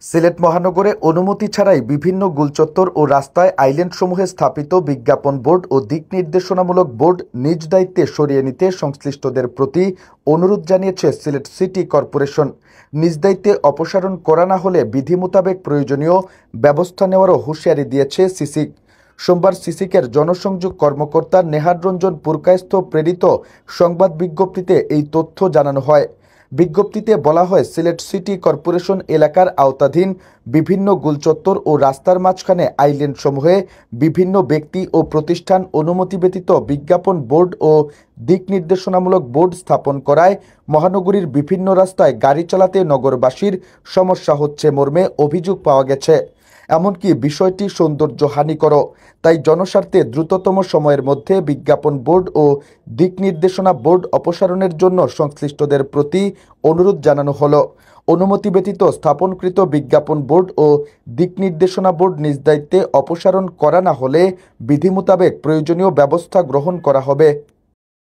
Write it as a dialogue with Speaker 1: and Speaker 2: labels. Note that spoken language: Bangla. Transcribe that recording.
Speaker 1: সিলেট মহানগরে অনুমতি ছাড়াই বিভিন্ন গুলচত্বর ও রাস্তায় আইল্যান্ডসমূহে স্থাপিত বিজ্ঞাপন বোর্ড ও দিক নির্দেশনামূলক বোর্ড নিজ দায়িত্বে সরিয়ে নিতে সংশ্লিষ্টদের প্রতি অনুরোধ জানিয়েছে সিলেট সিটি কর্পোরেশন। নিজ দায়িত্বে অপসারণ করা না হলে বিধি মোতাবেক প্রয়োজনীয় ব্যবস্থা নেওয়ারও হুঁশিয়ারি দিয়েছে সিসিক। সোমবার সিসিকের জনসংযোগ কর্মকর্তা নেহার রঞ্জন পুরকায়স্থ প্রেরিত সংবাদ বিজ্ঞপ্তিতে এই তথ্য জানানো হয়। বিজ্ঞপ্তিতে বলা হয়, সিলেট সিটি কর্পোরেশন এলাকার আওতাধীন বিভিন্ন গুলচত্বর ও রাস্তার মাঝখানে আইল্যান্ড সমূহে বিভিন্ন ব্যক্তি ও প্রতিষ্ঠান অনুমতি ব্যতীত বিজ্ঞাপন বোর্ড ও দিক নির্দেশনামূলক বোর্ড স্থাপন করায় মহানগরীর বিভিন্ন রাস্তায় গাড়ি চালাতে নগরবাসীর সমস্যা হচ্ছে মর্মে অভিযোগ পাওয়া গেছে। এমনকি বিষয়টি সৌন্দর্যহানিকর। তাই জনস্বার্থে দ্রুততম সময়ের মধ্যে বিজ্ঞাপন বোর্ড ও দিক নির্দেশনা বোর্ড অপসারণের জন্য সংশ্লিষ্টদের প্রতি অনুরোধ জানানো হলো। অনুমতি ব্যতীত স্থাপনকৃত বিজ্ঞাপন বোর্ড ও দিক নির্দেশনা বোর্ড নিজ দায়িত্বে অপসারণ করা না হলে বিধি মোতাবেক প্রয়োজনীয় ব্যবস্থা গ্রহণ করা হবে।